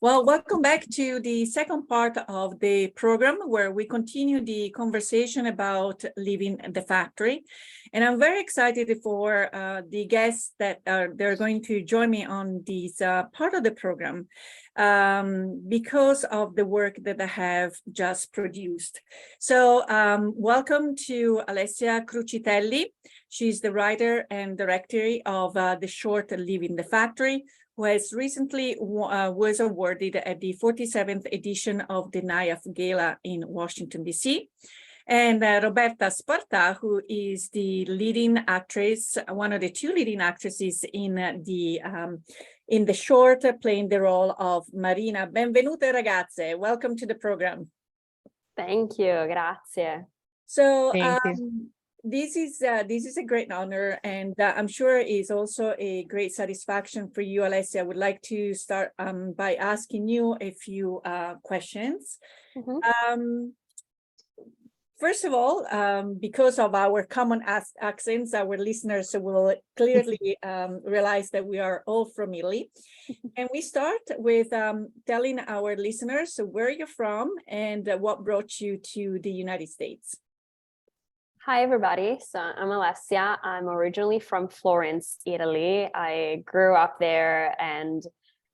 Well, welcome back to the second part of the program where we continue the conversation about leaving the factory. And I'm very excited for the guests that they're going to join me on this part of the program because of the work that I have just produced. So welcome to Alessia Crucitelli. She's the writer and director of the short Leaving the Factory, who has recently was awarded at the 47th edition of the NIAF Gala in Washington, D.C. And Roberta Sparta, who is the leading actress, one of the two leading actresses in the short, playing the role of Marina. Benvenute ragazze, welcome to the program. Thank you, grazie. So Thank you. This is a great honor, and I'm sure is also a great satisfaction for you, Alessia. I would like to start by asking you a few questions. Mm-hmm. First of all, because of our common accents, our listeners will clearly realize that we are all from Italy. And we start with telling our listeners where you're from and what brought you to the United States. Hi, everybody. So I'm Alessia. I'm originally from Florence, Italy. I grew up there and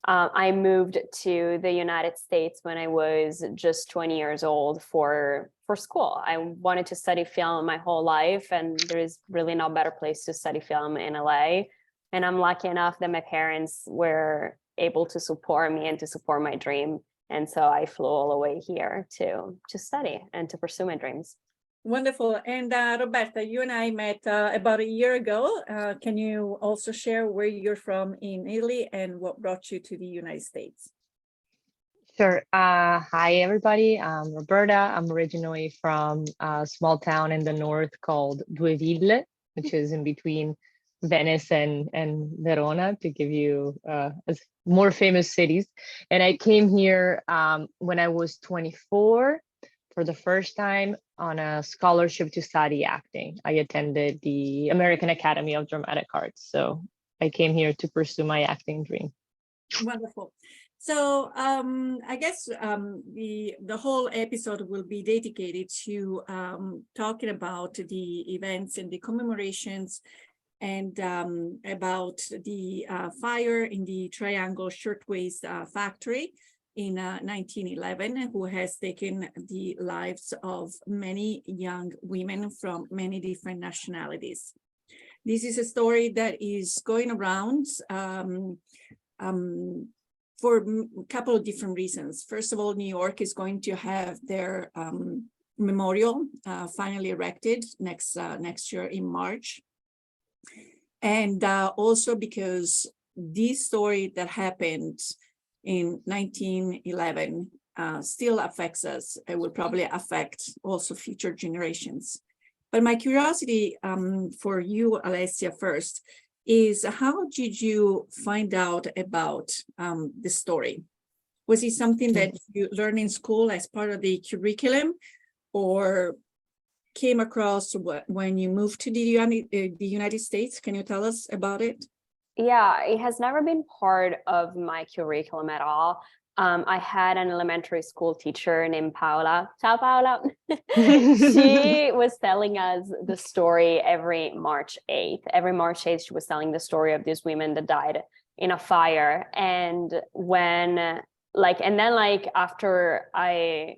I moved to the United States when I was just 20 years old for school. I wanted to study film my whole life, and there is really no better place to study film in LA. And I'm lucky enough that my parents were able to support me and to support my dream. And so I flew all the way here to study and to pursue my dreams. Wonderful. And Roberta, you and I met about a year ago. Can you also share where you're from in Italy and what brought you to the United States? Sure. Hi, everybody. I'm Roberta. I'm originally from a small town in the north called Due Ville, which is in between Venice and Verona, to give you more famous cities. And I came here when I was 24 for the first time on a scholarship to study acting. I attended the American Academy of Dramatic Arts. So I came here to pursue my acting dream. Wonderful. So I guess the whole episode will be dedicated to talking about the events and the commemorations and about the fire in the Triangle Shirtwaist Factory in 1911, who has taken the lives of many young women from many different nationalities. This is a story that is going around for a couple of different reasons. First of all, New York is going to have their memorial finally erected next year in March. And also because this story that happened in 1911 still affects us. It will probably affect also future generations. But my curiosity for you, Alessia, first, is how did you find out about the story? Was it something that you learned in school as part of the curriculum, or came across when you moved to the United States? Can you tell us about it? Yeah, it has never been part of my curriculum at all. I had an elementary school teacher named Paola. Ciao, Paola. She was telling us the story every March 8th. Every March 8th, she was telling the story of these women that died in a fire. And when, after I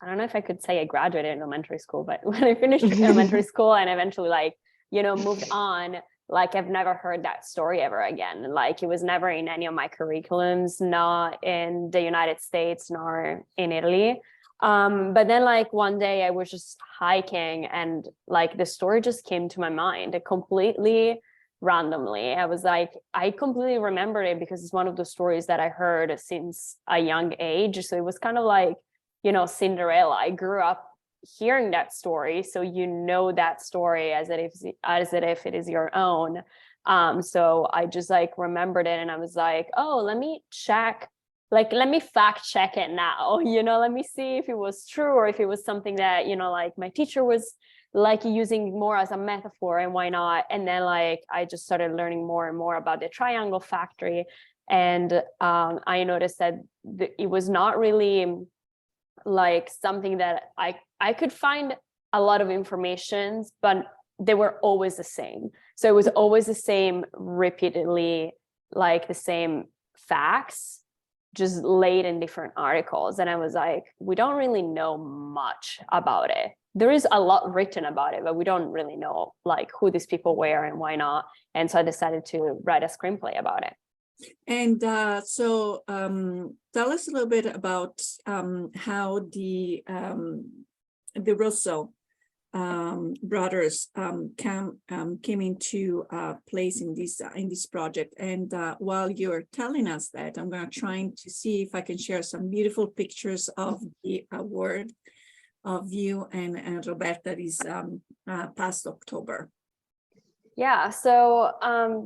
don't know if I could say I graduated in elementary school, but when I finished elementary school and eventually moved on, I've never heard that story ever again. It was never in any of my curriculums, not in the United States, nor in Italy. But then one day I was just hiking and the story just came to my mind completely randomly. I completely remembered it because it's one of the stories that I heard since a young age. So it was kind of Cinderella. I grew up hearing that story, so that story as if it is your own. So I just remembered it, and I was oh, let me check, let me fact check it now, let me see if it was true or if it was something that my teacher was like using more as a metaphor, and why not? And then like I just started learning more and more about the Triangle Factory, and I noticed that it was not really like something that I could find a lot of information, but they were always the same. So it was always the same repeatedly, like the same facts, just laid in different articles. And I was like, we don't really know much about it. There is a lot written about it, but we don't really know like who these people were and why not. And so I decided to write a screenplay about it. And so tell us a little bit about how the Russo brothers came into place in this project. And while you're telling us that, I'm going to try to see if I can share some beautiful pictures of the award of you and Roberta this past October. Yeah, so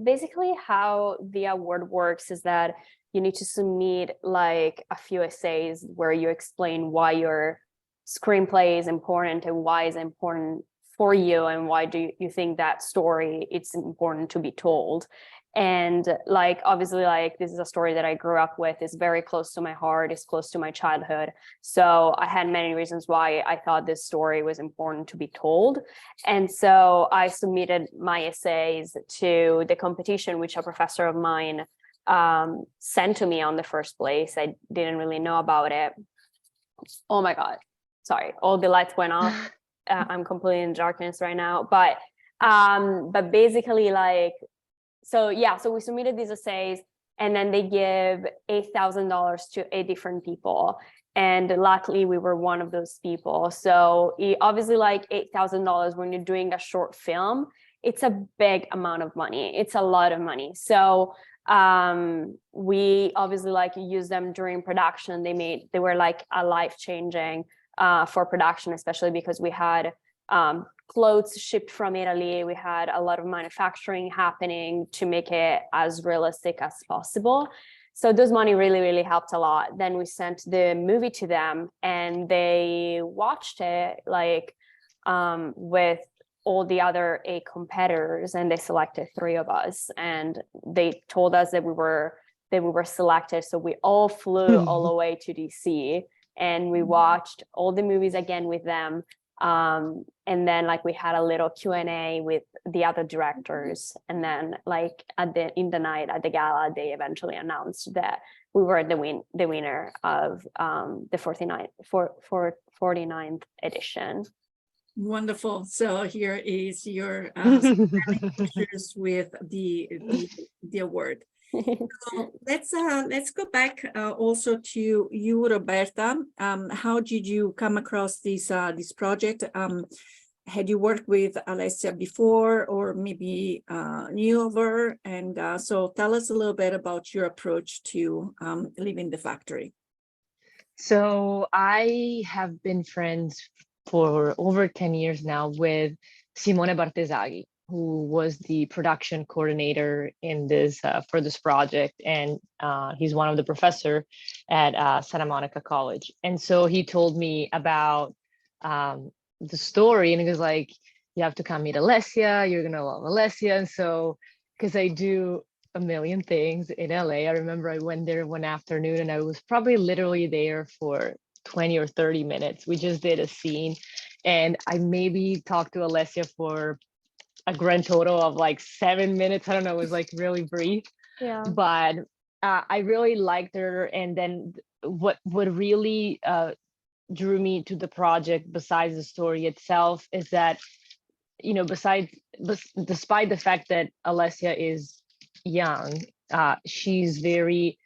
basically how the award works is that you need to submit like a few essays where you explain why your screenplay is important and why it's important for you and why do you think that story it's important to be told. And like obviously like this is a story that I grew up with, it's very close to my heart, it's close to my childhood, so I had many reasons why I thought this story was important to be told. And so I submitted my essays to the competition, which a professor of mine sent to me on the first place. I didn't really know about it. Oh my god, sorry, all the lights went off. I'm completely in darkness right now, but basically like so we submitted these essays, and then they give $8,000 to 8 different people, and luckily we were one of those people. So obviously like $8,000 when you're doing a short film, it's a big amount of money, it's a lot of money. So we obviously like use them during production. They were like a life-changing for production, especially because we had clothes shipped from Italy. We had a lot of manufacturing happening to make it as realistic as possible. So those money really, really helped a lot. Then we sent the movie to them and they watched it like with all the other 8 competitors, and they selected 3 of us, and they told us that we were selected. So we all flew all the way to DC and we watched all the movies again with them. And then like we had a little Q&A with the other directors, and then like in the night at the gala they eventually announced that we were the winner of the 49th edition. Wonderful. So here is your pictures with the award. So let's go back also to you, Roberta. How did you come across this project? Had you worked with Alessia before, or maybe knew of her? And so tell us a little bit about your approach to leaving the factory. So I have been friends for over 10 years now with Simone Bartesaghi, who was the production coordinator in this for this project, and he's one of the professor at Santa Monica College. And so he told me about the story, and he was like, "You have to come meet Alessia. You're gonna love Alessia." And so, because I do a million things in LA, I remember I went there one afternoon, and I was probably literally there for 20 or 30 minutes. We just did a scene, and I maybe talked to Alessia for a grand total of like 7 minutes. I don't know, it was like really brief. Yeah. But I really liked her. And then what really drew me to the project, besides the story itself, is that, you know, despite the fact that Alessia is young, she's very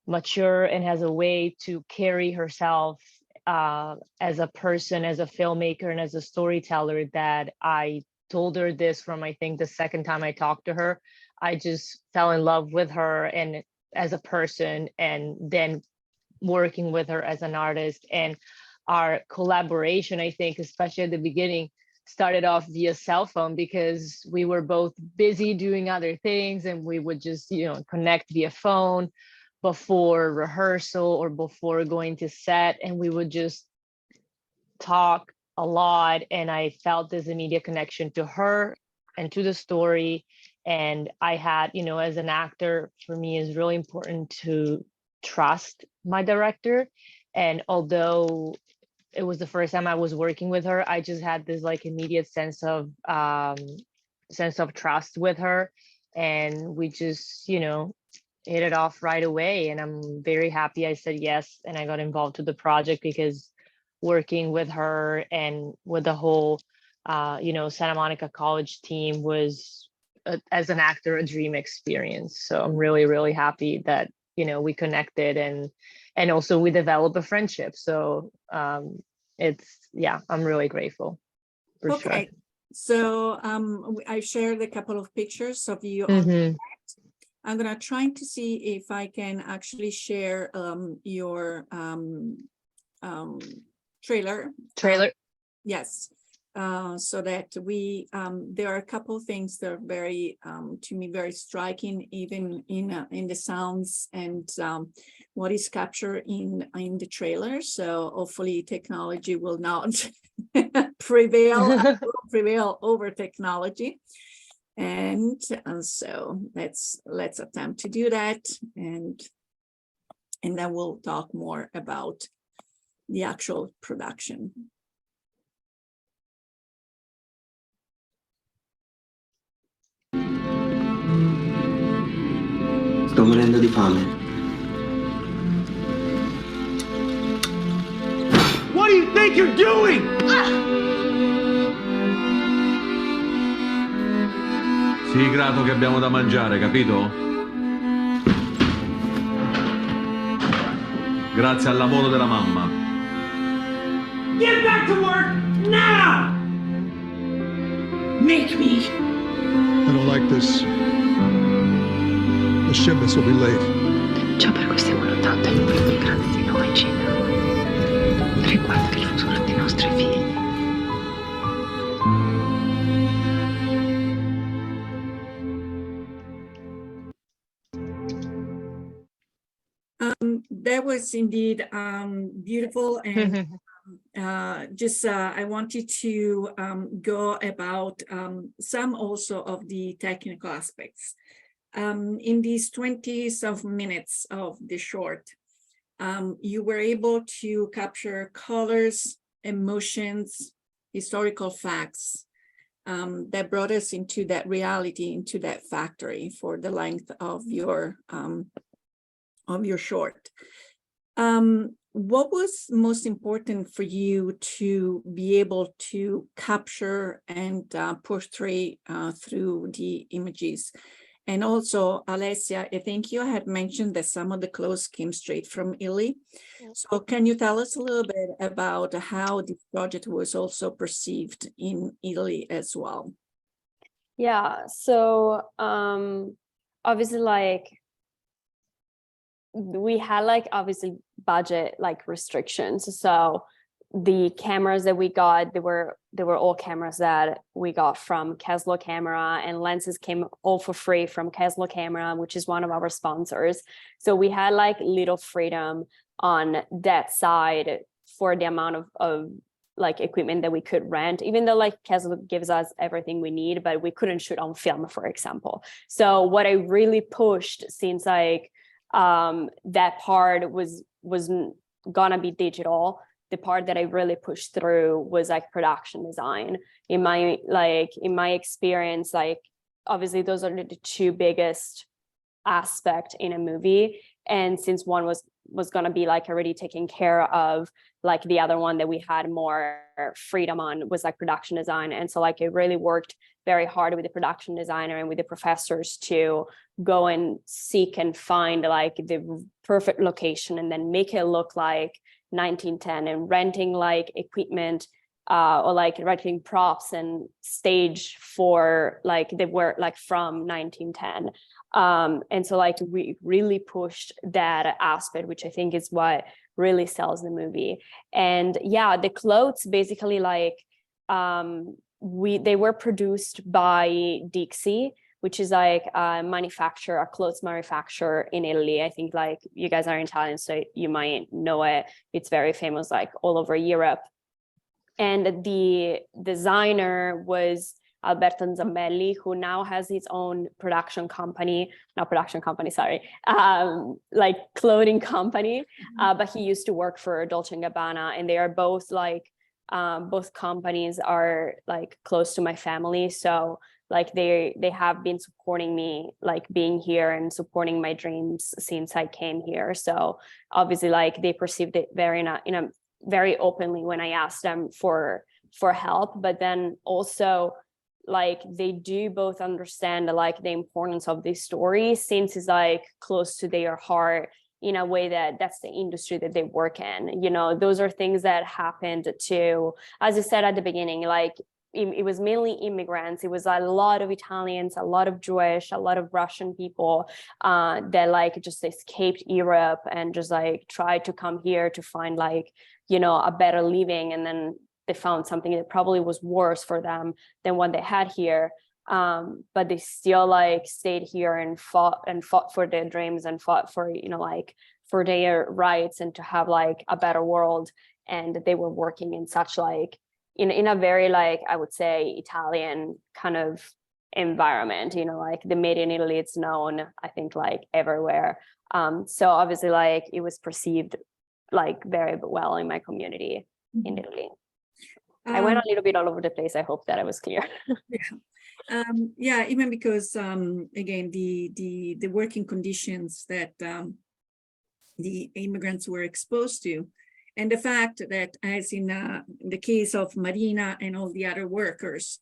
mature and has a way to carry herself as a person, as a filmmaker, and as a storyteller, that I told her this from, I think, the second time I talked to her. I just fell in love with her and as a person, and then working with her as an artist. And our collaboration, I think, especially at the beginning, started off via cell phone, because we were both busy doing other things, and we would just, you know, connect via phone before rehearsal or before going to set, and we would just talk a lot, and I felt this immediate connection to her and to the story. And I had, as an actor, for me, it's really important to trust my director. And although it was the first time I was working with her, I just had this like immediate sense of trust with her, and we just hit it off right away. And I'm very happy I said yes and I got involved with the project, because working with her and with the whole Santa Monica College team was, as an actor, a dream experience. So I'm really, really happy that we connected, and also we developed a friendship. So I'm really grateful, for sure. So I shared a couple of pictures of you on Mm-hmm. I'm gonna try to see if I can actually share your trailer. Yes. So that we there are a couple of things that are very to me very striking, even in the sounds and what is captured in the trailer. So hopefully technology will not prevail over technology. And so let's attempt to do that, and then we'll talk more about the actual production. Sto morendo di fame. What do you think you're doing? Sii grato che abbiamo da mangiare, capito? Grazie al lavoro della mamma. Get back to work now! Make me. I don't like this. The shipments will be late. Ciò per cui stiamo lottando è l'uomo più grande di noi, Gina. Riguarda il futuro dei nostri figli. That was indeed beautiful, and I wanted to go about some also of the technical aspects. In these 20 minutes of the short, you were able to capture colors, emotions, historical facts that brought us into that reality, into that factory for the length of your short. What was most important for you to be able to capture and portray through the images? And also, Alessia, I think you had mentioned that some of the clothes came straight from Italy. So can you tell us a little bit about how this project was also perceived in Italy as well? Yeah, so obviously, like, we had obviously budget restrictions. So the cameras that we got, they were all cameras that we got from Keslo Camera, and lenses came all for free from Keslo Camera, which is one of our sponsors. So we had little freedom on that side for the amount of equipment that we could rent, even though Keslo gives us everything we need, but we couldn't shoot on film, for example. So what I really pushed, since that part was gonna be digital, the part that I really pushed through was production design. In my experience, obviously those are the two biggest aspect in a movie, and since one was gonna be already taken care of, the other one that we had more freedom on was production design. And so I really worked very hard with the production designer and with the professors to go and seek and find the perfect location, and then make it look like 1910, and renting equipment or renting props and stage for they were from 1910. And so we really pushed that aspect, which I think is what really sells the movie. And yeah, the clothes basically they were produced by Dixie, which is a clothes manufacturer in Italy. I think you guys are Italian, so you might know it. It's very famous all over Europe. And the designer was Alberto Zambelli, who now has his own like clothing company. But he used to work for Dolce & Gabbana, and they are both like, both companies are like close to my family. So like they have been supporting me, like being here and supporting my dreams since I came here. So obviously like they perceived it very openly when I asked them for help, but then also like they do both understand like the importance of this story, since it's like close to their heart, in a way that's the industry that they work in. You know, those are things that happened to, as I said at the beginning, like it was mainly immigrants. It was a lot of Italians, a lot of Jewish, a lot of Russian people that like just escaped Europe and just like tried to come here to find like, you know, a better living. And then they found something that probably was worse for them than what they had here. But they still like stayed here and fought for their dreams and fought for, you know, like for their rights and to have like a better world. And they were working in such like, in a very like, I would say, Italian kind of environment, you know, like the Made in Italy, it's known, I think, like everywhere. So obviously like it was perceived like very well in my community in Italy. I went a little bit all over the place. I hope that I was clear. Yeah, even because again, the working conditions that the immigrants were exposed to, and the fact that, as in the case of Marina and all the other workers,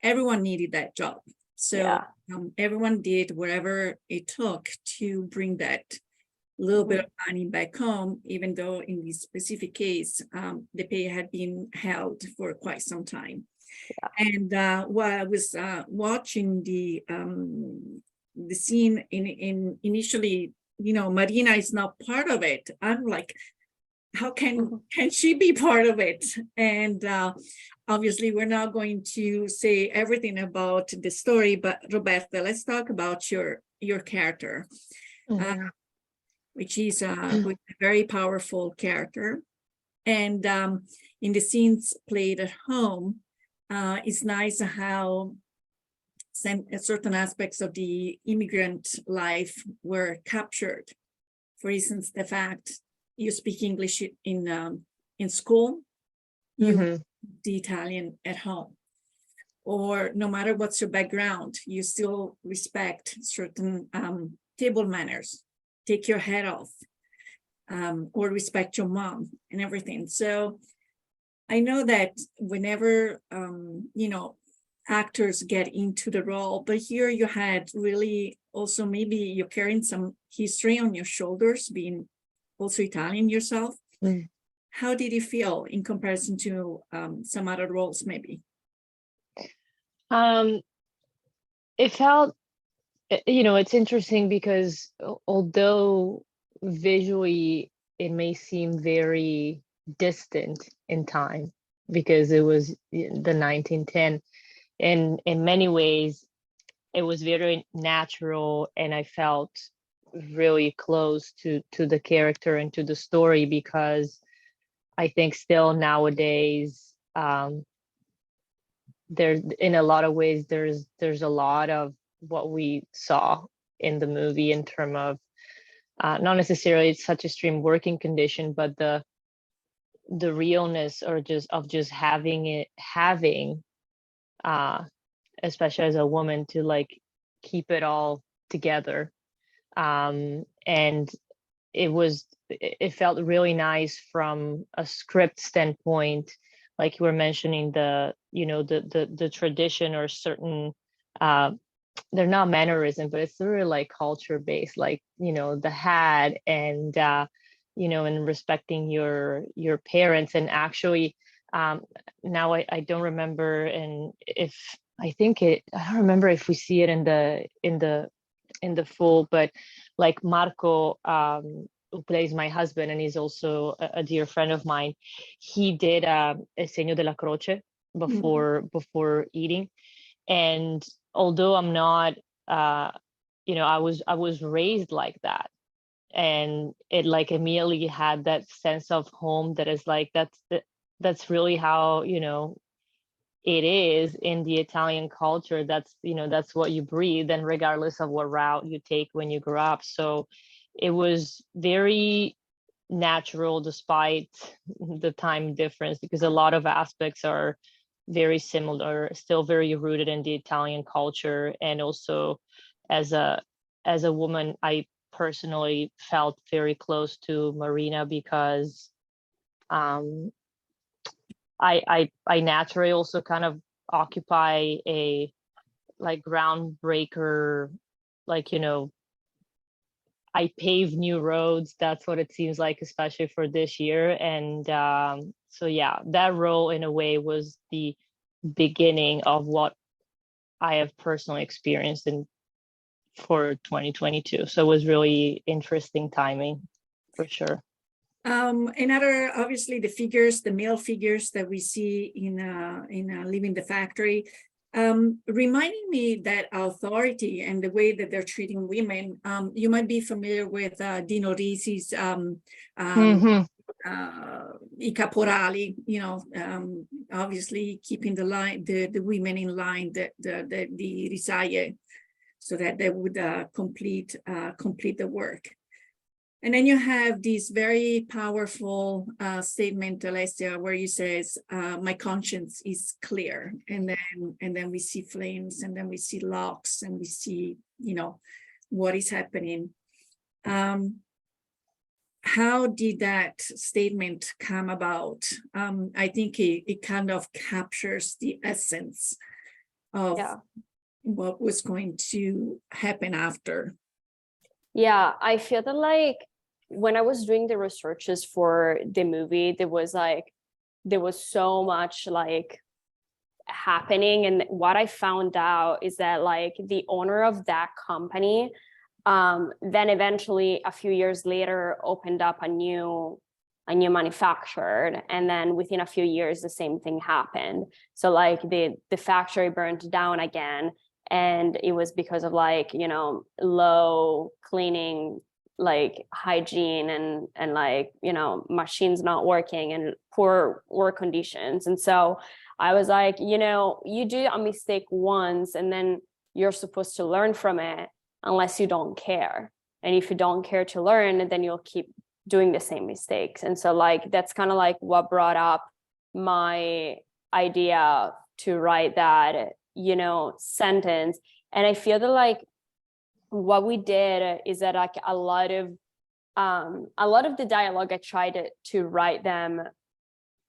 everyone needed that job. So everyone did whatever it took to bring that little bit of money back home, even though in this specific case, the pay had been held for quite some time. And while I was watching the scene in initially, you know, Marina is not part of it. I'm like, how can she be part of it? And obviously we're not going to say everything about the story, but Roberta, let's talk about your character. Which is a very powerful character. And in the scenes played at home, it's nice how certain aspects of the immigrant life were captured. For instance, the fact you speak English in school, you the Italian at home. Or no matter what's your background, you still respect certain table manners. Take your head off, or respect your mom and everything. So I know that whenever, you know, actors get into the role, but here you had really also, maybe you're carrying some history on your shoulders, being also Italian yourself. How did you feel in comparison to some other roles maybe? It felt, you know, it's interesting because although visually it may seem very distant in time because it was the 1910, and in many ways it was very natural, and I felt really close to the character and to the story, because I think still nowadays there's, in a lot of ways, there's a lot of what we saw in the movie in terms of not necessarily such extreme working condition, but the realness or just having especially as a woman, to like keep it all together. And it felt really nice from a script standpoint, like you were mentioning, the tradition or certain they're not mannerism, but it's really like culture based, like, you know, the hat and you know, and respecting your parents. And actually now I don't remember, and if I don't remember if we see it in the full, but like Marco, who plays my husband and is also a dear friend of mine, he did El Segno della Croce before eating. And although I'm not, you know, I was raised like that, and it like immediately had that sense of home that is like, that's really how, it is in the Italian culture. That's, that's what you breathe, and regardless of what route you take when you grow up. So it was very natural despite the time difference, because a lot of aspects are very similar, still very rooted in the Italian culture. And also as a woman, I personally felt very close to Marina because I naturally also kind of occupy a like groundbreaker, like, I pave new roads. That's what it seems like, especially for this year. And so yeah, that role in a way was the beginning of what I have personally experienced for 2022. So it was really interesting timing for sure. Another, obviously, the male figures that we see in Leaving the Factory, reminding me that authority and the way that they're treating women. You might be familiar with Dino Risi's I caporali, obviously keeping the line, the women in line, the risaie, so that they would complete the work. And then you have this very powerful statement, Alessia, where you says, "My conscience is clear," and then we see flames, and then we see locks, and we see, what is happening. How did that statement come about? I think it kind of captures the essence of what was going to happen after. Yeah, I feel that like when I was doing the researches for the movie, there was so much like happening. And what I found out is that like the owner of that company then eventually a few years later opened up a new manufacturer, and then within a few years the same thing happened. So like the factory burned down again, and it was because of like, low cleaning, like hygiene, and like, machines not working and poor work conditions. And so I was like, you do a mistake once and then you're supposed to learn from it, unless you don't care. And if you don't care to learn, then you'll keep doing the same mistakes. And so like, that's kind of like what brought up my idea to write that, sentence. And I feel that like what we did is that like a lot of the dialogue, I tried to write them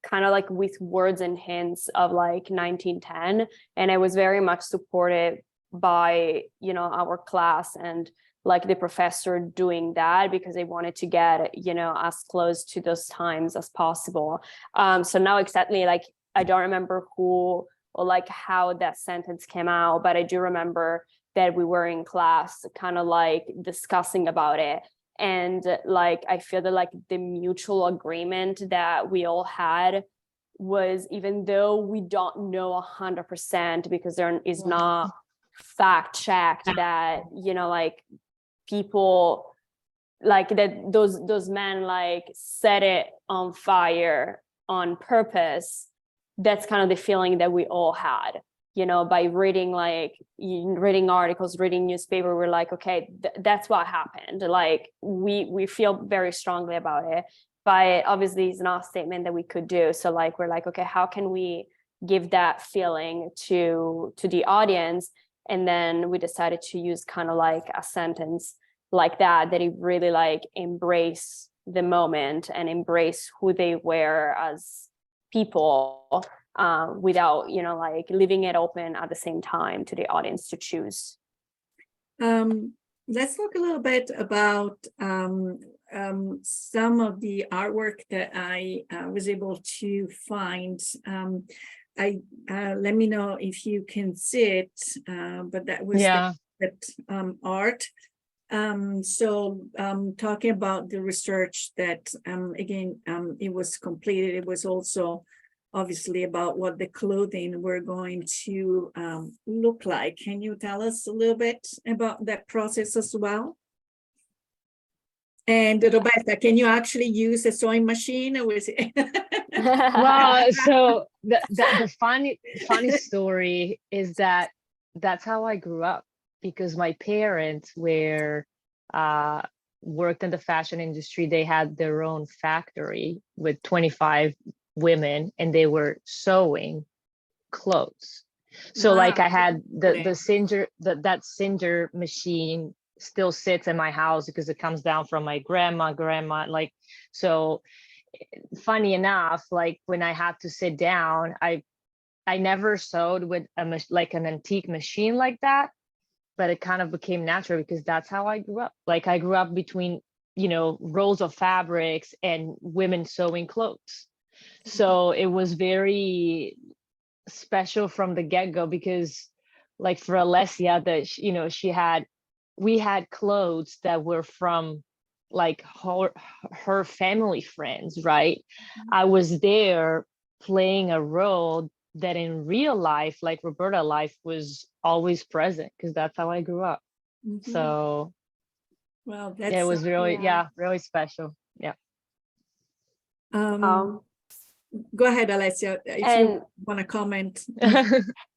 kind of like with words and hints of like 1910. And I was very much supported by, our class and like the professor doing that, because I wanted to get, as close to those times as possible. So now exactly, like, I don't remember who or like how that sentence came out, but I do remember that we were in class kind of like discussing about it. And like, I feel that like the mutual agreement that we all had was, even though we don't know 100%, because there is not fact checked that, like people like that, those men like set it on fire on purpose. That's kind of the feeling that we all had, by reading articles, reading newspaper. We're like, okay, that's what happened. Like we feel very strongly about it, but obviously it's not a statement that we could do. So like, we're like, okay, how can we give that feeling to the audience? And then we decided to use kind of like a sentence like that it really like embrace the moment and embrace who they were as people, without, like leaving it open at the same time to the audience to choose. Let's talk a little bit about some of the artwork that I was able to find. Let me know if you can see it, but that was that art. So talking about the research that again it was completed, it was also obviously about what the clothing were going to look like. Can you tell us a little bit about that process as well? And Roberta, can you actually use a sewing machine? Or is it Well, so the funny story is that that's how I grew up, because my parents were worked in the fashion industry. They had their own factory with 25 women, and they were sewing clothes. So like I had the Singer, that Singer machine still sits in my house because it comes down from my grandma, like, so funny enough, like when I had to sit down, I never sewed with like an antique machine like that, but it kind of became natural because that's how I grew up. Like I grew up between, rolls of fabrics and women sewing clothes. So it was very special from the get-go, because like for Alessia, that we had clothes that were from like her family friends, right? I was there playing a role that in real life, like Roberta life, was always present, because that's how I grew up. So well, it was really, really special. Yeah. Go ahead, Alessia, if you want to comment.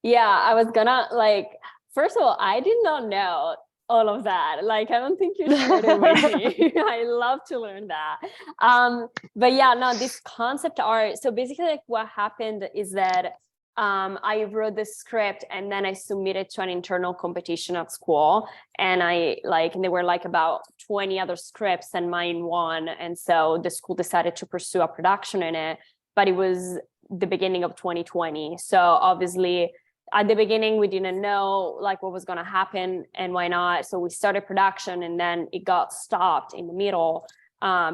Yeah, I was gonna first of all, I did not know all of that. Like, I don't think you shared it with me. I love to learn that. But yeah, no, this concept art. So basically, like what happened is that I wrote the script and then I submitted to an internal competition at school, and and there were like about 20 other scripts and mine won. And so the school decided to pursue a production in it, but it was the beginning of 2020. So obviously at the beginning, we didn't know like what was going to happen and why not. So we started production, and then it got stopped in the middle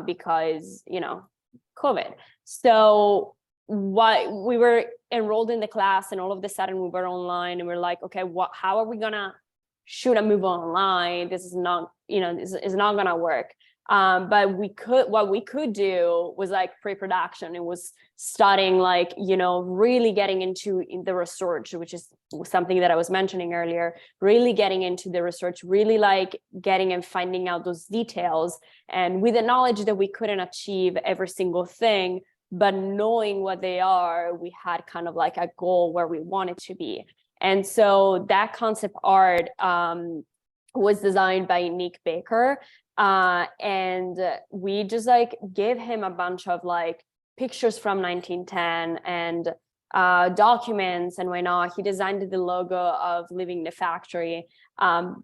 because, COVID. So what we were enrolled in the class, and all of a sudden we were online, and we're like, okay, how are we going to shoot a movie online? This is not, this is not going to work. But what we could do was like pre-production. It was starting really getting into the research, which is something that I was mentioning earlier, really getting into the research, really like getting and finding out those details. And with the knowledge that we couldn't achieve every single thing, but knowing what they are, we had kind of like a goal where we wanted to be. And so that concept art was designed by Nick Baker. And we just like gave him a bunch of like pictures from 1910 and documents and whatnot. He designed the logo of Living the Factory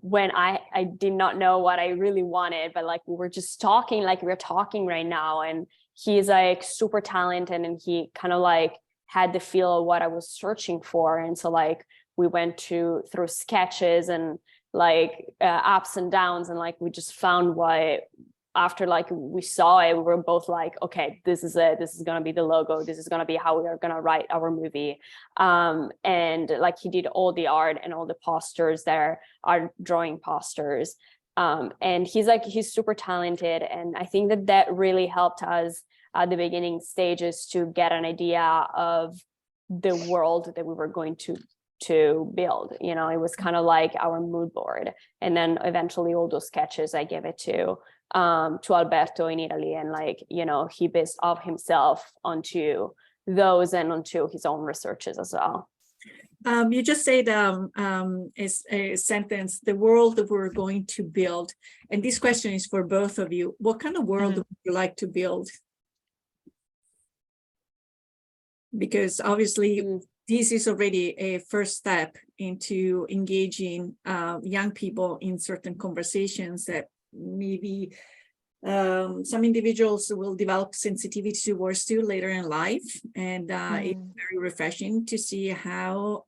when I did not know what I really wanted, but like we were just talking like we're talking right now. And he's like super talented, and he kind of like had the feel of what I was searching for. And so like we went through sketches and like ups and downs, and like we just found what, after like we saw it, we were both like, okay, this is it, this is going to be the logo, this is going to be how we are going to write our movie. And like he did all the art and all the posters there are drawing posters. And he's super talented, and I think that really helped us at the beginning stages to get an idea of the world that we were going to build. It was kind of like our mood board. And then eventually all those sketches I gave it to Alberto in Italy, and like he based off himself onto those and onto his own researches as well. You just said a sentence, the world that we're going to build, and this question is for both of you. What kind of world would you like to build? Because obviously this is already a first step into engaging young people in certain conversations that maybe some individuals will develop sensitivity towards later in life. And it's very refreshing to see how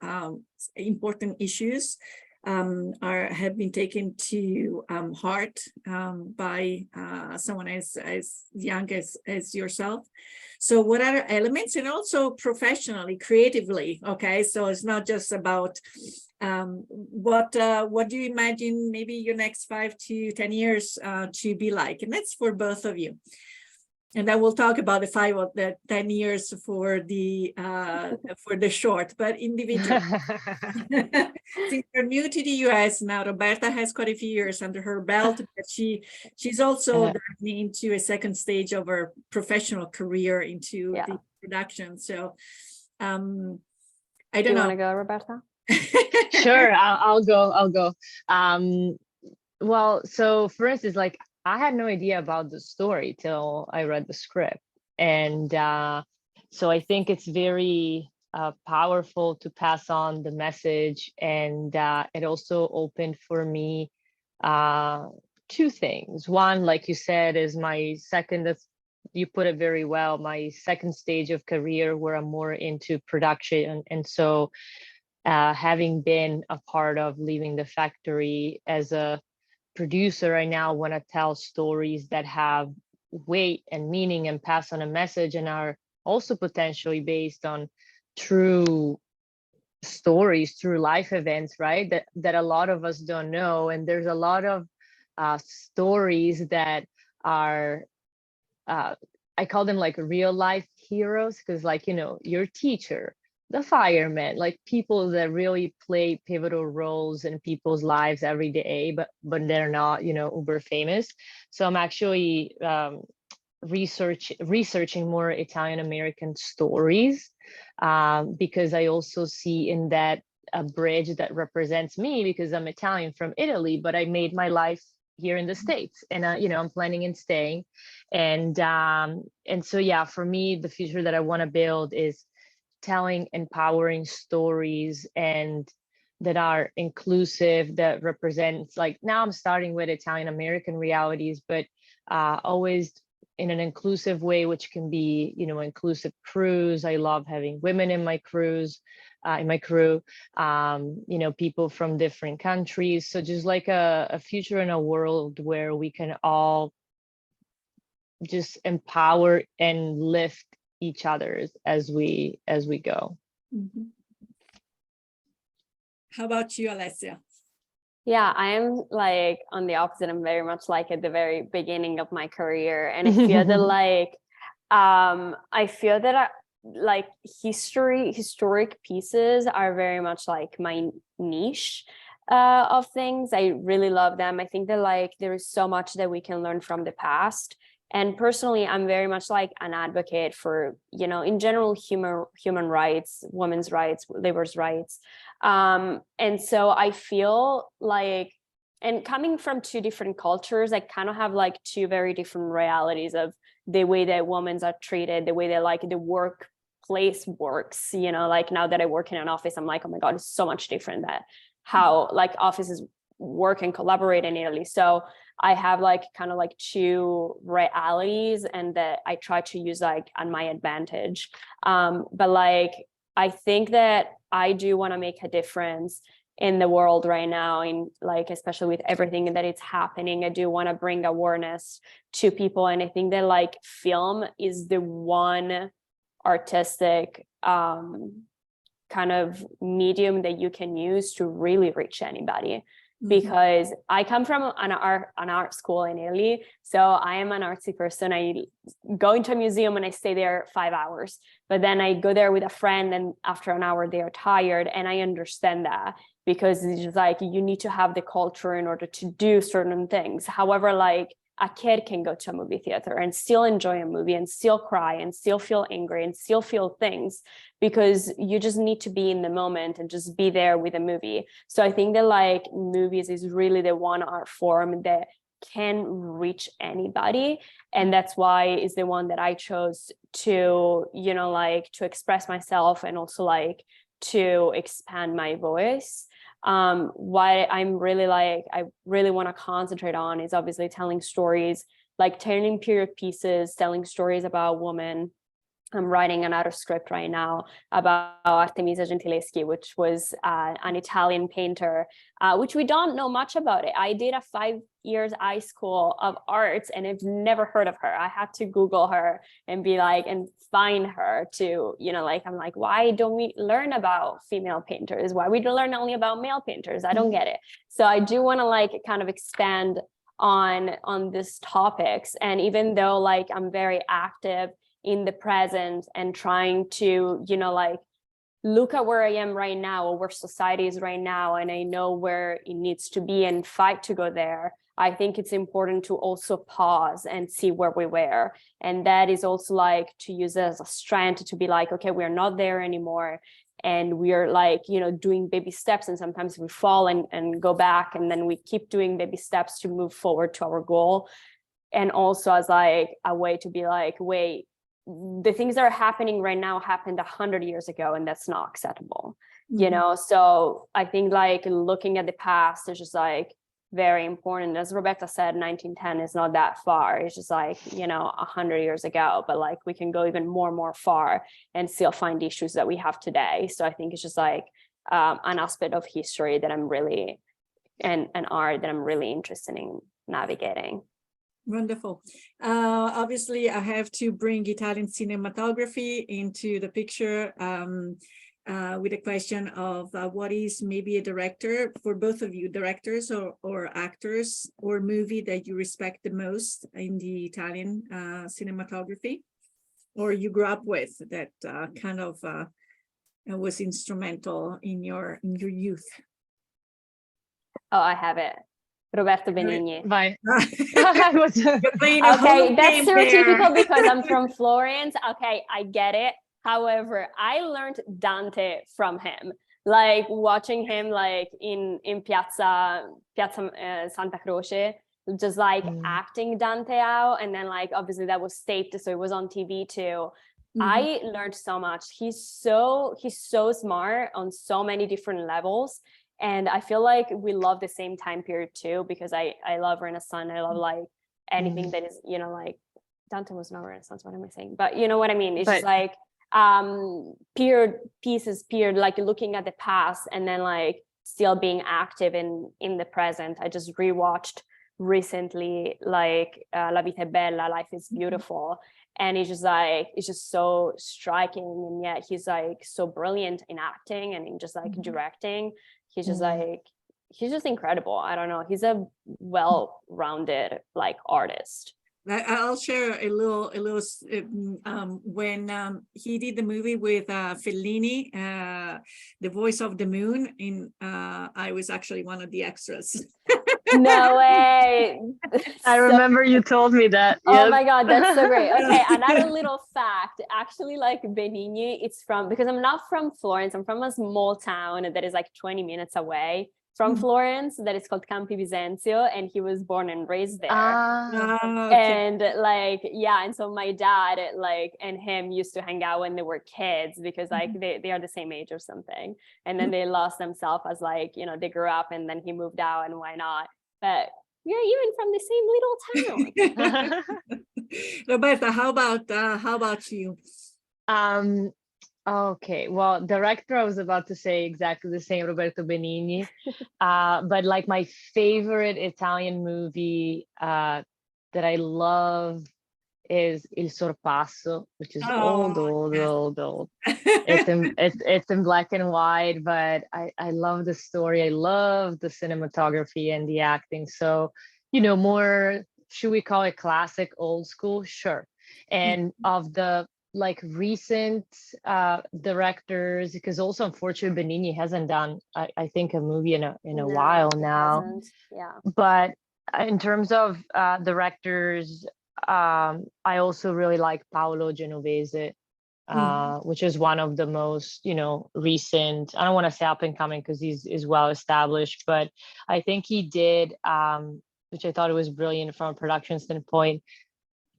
important issues have been taken to heart by someone as young as yourself. So what other elements, and also professionally, creatively, okay? So it's not just about what do you imagine maybe your next 5 to 10 years to be like? And that's for both of you. And then we'll talk about the 5 or the 10 years for the short, but individual. Since you're new to the US now, Roberta has quite a few years under her belt, but she's also diving into a second stage of her professional career into the production. So I don't know. Do you want to go, Roberta? Sure, I'll go. Well, so for instance, like I had no idea about the story till I read the script. And so I think it's very powerful to pass on the message. And it also opened for me 2 things. One, like you said, is my second, you put it very well, my second stage of career where I'm more into production. And so having been a part of Leaving the Factory as a producer, I now want to tell stories that have weight and meaning and pass on a message and are also potentially based on true stories, true life events, right? That a lot of us don't know. And there's a lot of stories that are, I call them like real life heroes, because like, you know, your teacher, the firemen, like people that really play pivotal roles in people's lives every day, but they're not, you know, uber famous. So I'm actually researching more Italian American stories because I also see in that a bridge that represents me, because I'm Italian from Italy, but I made my life here in the States, and you know, I'm planning on staying. And so yeah, for me, the future that I want to build is telling empowering stories and that are inclusive, that represents, like now I'm starting with Italian American realities, but always in an inclusive way, which can be, you know, inclusive crews. I love having women in my crews, in my crew, you know, people from different countries. So just like a future in a world where we can all just empower and lift each other's as we go. Mm-hmm. How about you, Alessia? Yeah, I am like on the opposite. I'm very much like at the very beginning of my career, and I feel that like like historic pieces are very much like my niche of things. I really love them. I think that like there is so much that we can learn from the past. And personally, I'm very much like an advocate for, you know, in general, human rights, women's rights, labor's rights. And so I feel like, and coming from 2 different cultures, I kind of have like 2 very different realities of the way that women are treated, the way that like the workplace works, you know, like now that I work in an office, I'm like, oh my God, it's so much different that how like offices work and collaborate in Italy. So I have like kind of like 2 realities, and that I try to use like on my advantage. But like, I think that I do want to make a difference in the world right now, in like, especially with everything that is happening. I do want to bring awareness to people. And I think that like film is the one artistic kind of medium that you can use to really reach anybody. Because I come from an art school in Italy. So I am an artsy person. I go into a museum and I stay there 5 hours, but then I go there with a friend, and after an hour they are tired. And I understand that, because it's just like you need to have the culture in order to do certain things. However, like a kid can go to a movie theater and still enjoy a movie and still cry and still feel angry and still feel things, because you just need to be in the moment and just be there with a movie. So I think that like movies is really the one art form that can reach anybody. And that's why it's the one that I chose to, you know, like to express myself and also like to expand my voice. What I'm really like, I really want to concentrate on is obviously telling stories, like telling period pieces, telling stories about women. I'm writing another script right now about Artemisia Gentileschi, which was an Italian painter, which we don't know much about it. I did a 5 years high school of arts and I've never heard of her. I had to Google her and be like, and find her to, you know, like, I'm like, why don't we learn about female painters? Why we don't learn only about male painters? I don't get it. So I do want to like kind of expand on these topics. And even though like I'm very active in the present and trying to, you know, like look at where I am right now or where society is right now, and I know where it needs to be and fight to go there, I think it's important to also pause and see where we were. And that is also like to use it as a strength to be like, okay, we're not there anymore. And we are like, you know, doing baby steps, and sometimes we fall and go back, and then we keep doing baby steps to move forward to our goal. And also as like a way to be like, wait, the things that are happening right now happened 100 years ago, and that's not acceptable, you know? So I think like looking at the past is just like very important. As Roberta said, 1910 is not that far. It's just like, you know, 100 years ago, but like we can go even more far and still find issues that we have today. So I think it's just like an aspect of history that I'm really, and art that I'm really interested in navigating. Wonderful. Obviously, I have to bring Italian cinematography into the picture with a question of what is maybe a director for both of you, directors or actors or movie that you respect the most in the Italian cinematography, or you grew up with that kind of was instrumental in your youth. Oh, I have it. Roberto Benigni. Bye. Okay, that's stereotypical because I'm from Florence. Okay, I get it. However, I learned Dante from him, like watching him like in Piazza Santa Croce, just like acting Dante out. And then like, obviously that was taped, so it was on TV too. I learned so much. He's so smart on so many different levels. And I feel like we love the same time period too, because I love Renaissance. I love like anything that is, you know, like Dante was not Renaissance. What am I saying? But you know what I mean? It's just like period pieces, like looking at the past and then like still being active in the present. I just rewatched recently like La Vita è Bella, Life is Beautiful. And it's just so striking. And yet he's like so brilliant in acting and in just like directing. He's just like, he's just incredible. I don't know. He's a well-rounded like artist. I'll share a little when he did the movie with Fellini, The Voice of the Moon. I was actually one of the extras. No way. I remember you told me that. Oh my God, that's so great. Okay, another little fact, actually like Benigni, it's because I'm not from Florence, I'm from a small town that is like 20 minutes away from Florence that is called Campi Bisenzio, and he was born and raised there. Okay. And like, yeah, and so my dad like and him used to hang out when they were kids because like they are the same age or something. And then they lost themselves as like, you know, they grew up and then he moved out and why not? But you're even from the same little town. Roberta, how about you? Okay, well, director, I was about to say exactly the same, Roberto Benigni. But like my favorite Italian movie that I love is Il Sorpasso, which is old. It's in black and white, but I love the story. I love the cinematography and the acting. So, you know, more, should we call it classic, old school? Sure. And of the like recent directors, because also unfortunately Benigni hasn't done I think a movie in a while now. Yeah. But in terms of directors, I also really like Paolo Genovese, which is one of the most, you know, recent, I don't want to say up and coming because he's well established, but I think he did which I thought it was brilliant from a production standpoint,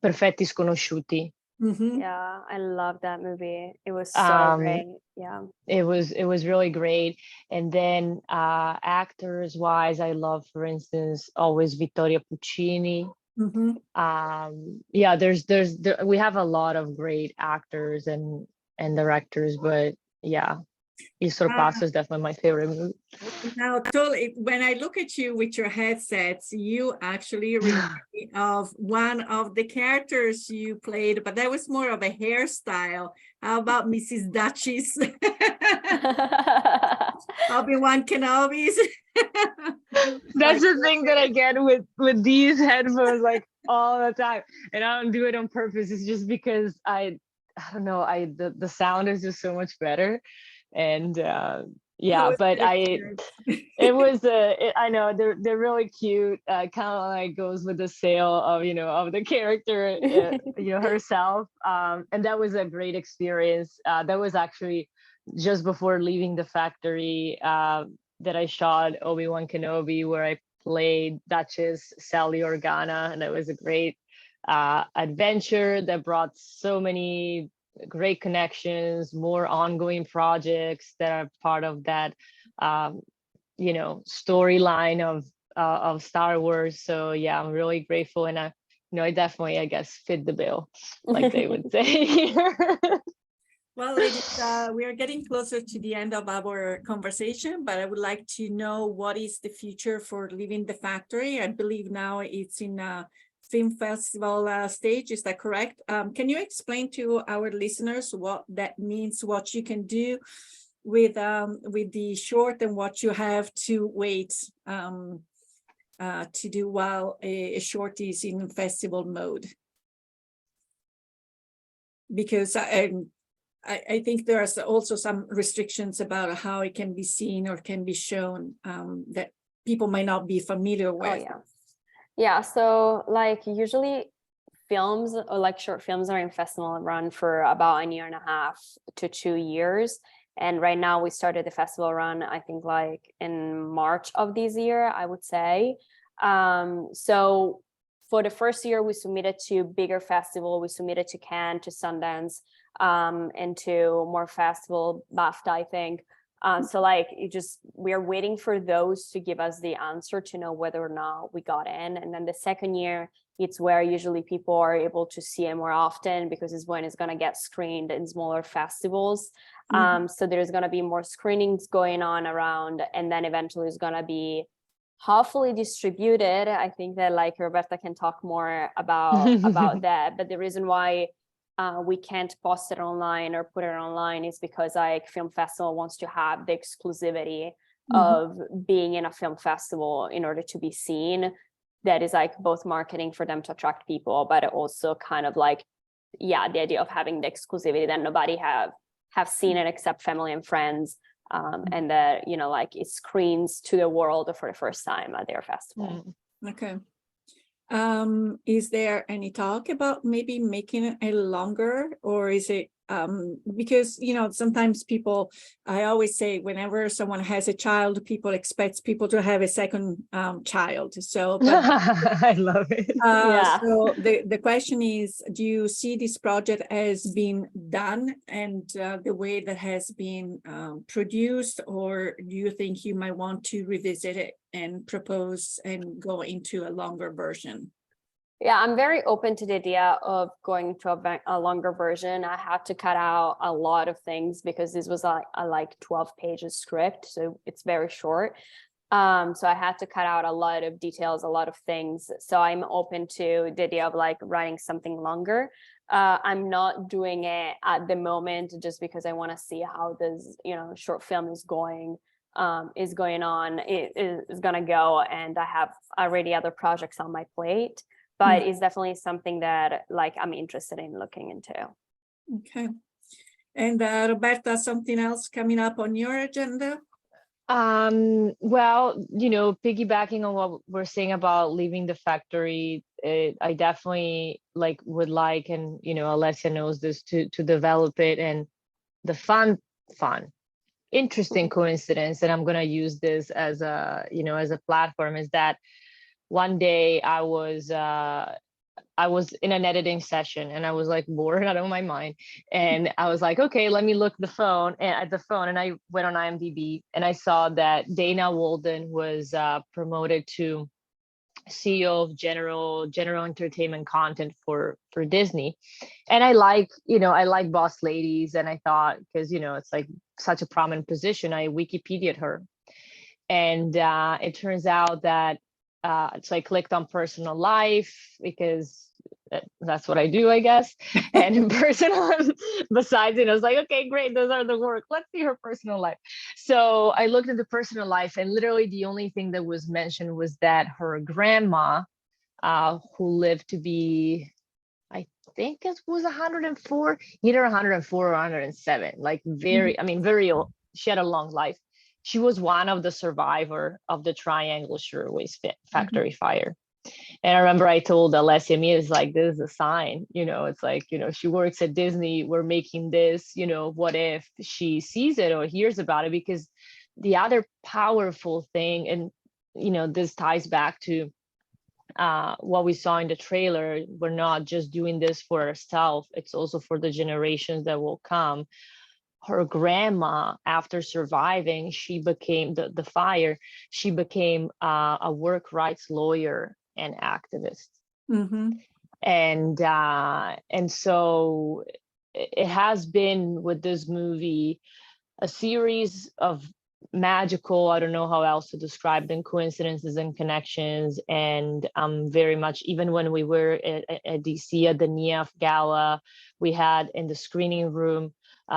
Perfetti Sconosciuti. Yeah, I love that movie. It was so great. Yeah, it was really great. And then actors wise, I love, for instance, always Vittoria Puccini. Yeah, we have a lot of great actors and directors, but yeah, Il Sorpasso is definitely my favorite movie. Now, totally, when I look at you with your headsets, you actually remind me of one of the characters you played, but that was more of a hairstyle. How about Mrs. Duchess? Obi-Wan Kenobi's. That's the thing that I get with these headphones, like all the time, and I don't do it on purpose. It's just because I don't know, the sound is just so much better, and yeah, but it was I know they're really cute, kind of like goes with the sale of of the character herself, and that was a great experience. That was actually just before leaving the factory that I shot Obi-Wan Kenobi, where I played Duchess Sally Organa, and it was a great adventure that brought so many great connections, more ongoing projects that are part of that storyline of Star Wars. So yeah, I'm really grateful, and I definitely, I guess, fit the bill, like they would say here. Well, ladies, we are getting closer to the end of our conversation, but I would like to know what is the future for Leaving the Factory. I believe now it's in a film festival stage. Is that correct? Can you explain to our listeners what that means, what you can do with the short, and what you have to wait to do while a short is in festival mode? Because I think there are also some restrictions about how it can be seen or can be shown that people might not be familiar with. Oh, yeah. Yeah, so like usually films or like short films are in festival run for about 1.5 to 2 years. And right now we started the festival run, I think like in March of this year, I would say. So for the first year, we submitted to bigger festival. We submitted to Cannes, to Sundance, and to more festival, BAFTA, I think. So like we are waiting for those to give us the answer to know whether or not we got in. And then the second year, it's where usually people are able to see it more often, because it's when it's going to get screened in smaller festivals. So there's going to be more screenings going on around, and then eventually it's going to be hopefully distributed. I think that like Roberta can talk more about that, but the reason why we can't post it online or put it online is because like film festival wants to have the exclusivity of being in a film festival in order to be seen. That is like both marketing for them to attract people, but also kind of like, yeah, the idea of having the exclusivity that nobody have seen it except family and friends, and that like it screens to the world for the first time at their festival. Okay. Is there any talk about maybe making it a longer, or is it because sometimes people, I always say whenever someone has a child, people expect people to have a second child. So but, I love it. Yeah. So the question is, do you see this project as being done and the way that has been produced, or do you think you might want to revisit it and propose and go into a longer version? Yeah, I'm very open to the idea of going to a longer version. I had to cut out a lot of things because this was a like 12 pages script, so it's very short. So I had to cut out a lot of details, a lot of things. So I'm open to the idea of like writing something longer. I'm not doing it at the moment just because I want to see how this, short film is going on, is going to go. And I have already other projects on my plate. But it's definitely something that like I'm interested in looking into. Okay. And Roberta, something else coming up on your agenda? Well, piggybacking on what we're saying about leaving the factory, I definitely would like, and Alessia knows this, to develop it. And the fun, interesting coincidence, and I'm gonna use this as a platform, is that one day I was in an editing session and I was like bored out of my mind, and I was like, okay, let me look at the phone, and I went on IMDb and I saw that Dana Walden was promoted to CEO of general entertainment content for Disney. And I like boss ladies, and I thought, because it's like such a prominent position, I Wikipedia'd her. And it turns out that, so I clicked on personal life because that's what I do, I guess. And in personal, besides it, I was like, okay, great, those are the work. Let's see her personal life. So I looked at the personal life, and literally the only thing that was mentioned was that her grandma, who lived to be, I think it was 104, either 104 or 107, like very, I mean, very old. She had a long life. She was one of the survivor of the Triangle Shirtwaist Factory Fire. And I remember I told Alessia, me, it's like, this is a sign, you know, it's like, you know, she works at Disney, we're making this, you know, what if she sees it or hears about it? Because the other powerful thing, and, you know, this ties back to what we saw in the trailer, we're not just doing this for ourselves, it's also for the generations that will come. Her grandma, after surviving, she became the fire, she became a work rights lawyer and activist. And so it has been with this movie a series of magical, I don't know how else to describe them, coincidences and connections. And very much, even when we were at DC at the NIAF Gala, we had in the screening room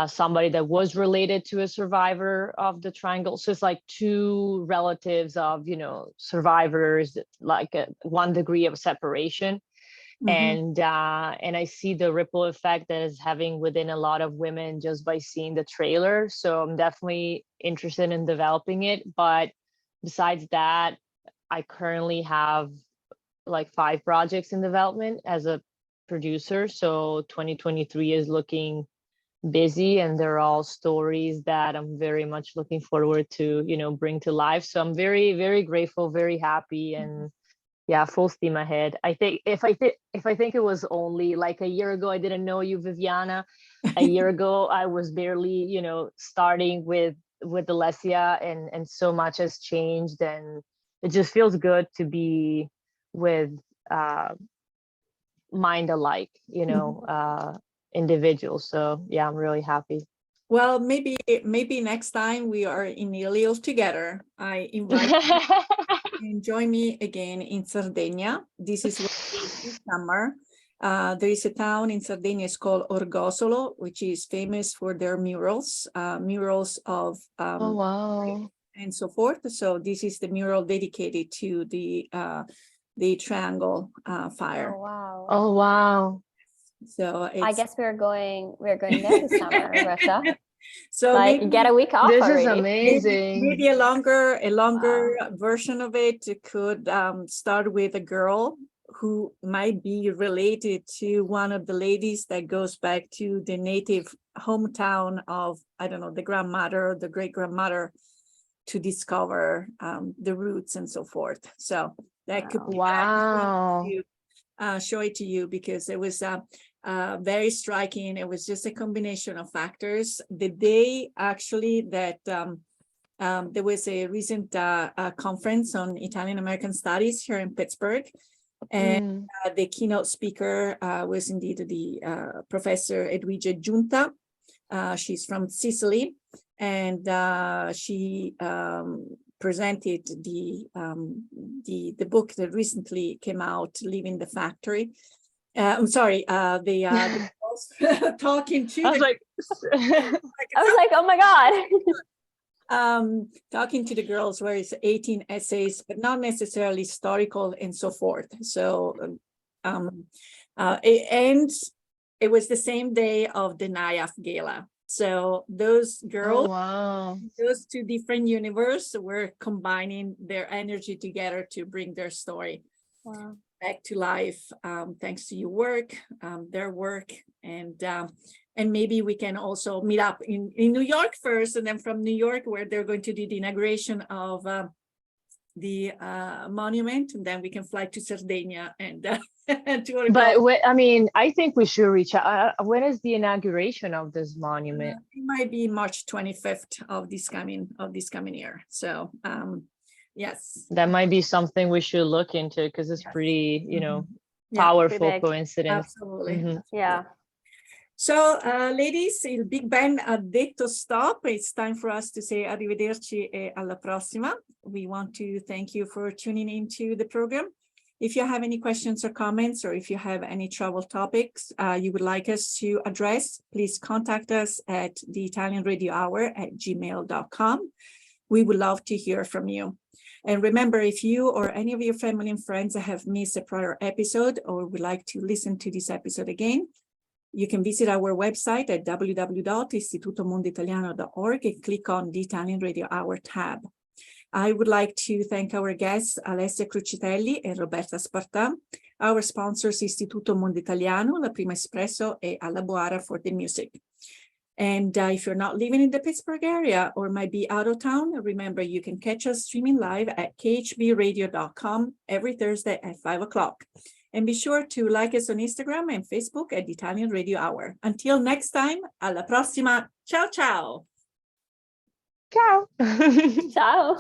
somebody that was related to a survivor of the Triangle. So it's like two relatives of, you know, survivors, like 1 degree of separation. And I see the ripple effect that is having within a lot of women just by seeing the trailer. So I'm definitely interested in developing it. But besides that, I currently have like 5 projects in development as a producer. So 2023 is looking busy, and they're all stories that I'm very much looking forward to, you know, bring to life. So I'm very, very grateful, very happy, and yeah, full steam ahead. I think if I think it was only like a year ago, I didn't know you, Viviana. A year ago, I was barely, you know, starting with Alessia, and so much has changed, and it just feels good to be with mind alike, you know, individuals. So yeah, I'm really happy. Well, maybe next time we are in Ilios together, I invite you and join me again in Sardinia. This is what we do this summer. There is a town in Sardinia, it's called Orgosolo, which is famous for their murals of Oh wow. and so forth. So this is the mural dedicated to the Triangle fire. Oh wow. Oh wow. So I guess we're going there this summer, Roberta. So like maybe, get a week off This already. is amazing. maybe a longer version of it could start with a girl who might be related to one of the ladies that goes back to the native hometown of, I don't know, the grandmother, the great grandmother, to discover the roots and so forth. So that could be wow. show it to you, because it was very striking. It was just a combination of factors. The day actually that there was a recent conference on Italian American Studies here in Pittsburgh, and the keynote speaker was indeed the Professor Edwige Giunta. She's from Sicily, and she presented the book that recently came out, Leaving the Factory. I'm sorry, the talking to. I was like, oh my God. Talking to the girls, where it's 18 essays, but not necessarily historical and so forth. So, and it was the same day of the NIAF Gala. So those girls, those two different universes were combining their energy together to bring their story back to life, thanks to your work, their work, and maybe we can also meet up in New York first, and then from New York, where they're going to do the inauguration of the monument, and then we can fly to Sardinia and to but I mean, I think we should reach out. When is the inauguration of this monument? It might be March 25th of this coming year. So yes, that might be something we should look into, because it's pretty, you know, powerful coincidence. Absolutely. Yeah. So, ladies, il Big Ben ha detto stop. It's time for us to say arrivederci e alla prossima. We want to thank you for tuning into the program. If you have any questions or comments, or if you have any travel topics you would like us to address, please contact us at the Italian Radio Hour at gmail.com. We would love to hear from you. And remember, if you or any of your family and friends have missed a prior episode or would like to listen to this episode again, you can visit our website at www.istitutomonditaliano.org and click on the Italian Radio Hour tab. I would like to thank our guests, Alessia Crucitelli and Roberta Sparta, our sponsors, Istituto Monditaliano, La Prima Espresso, e Alla Boara for the music. And if you're not living in the Pittsburgh area or might be out of town, remember you can catch us streaming live at khbradio.com every Thursday at 5 o'clock. And be sure to like us on Instagram and Facebook at the Italian Radio Hour. Until next time, alla prossima. Ciao, ciao. Ciao. Ciao.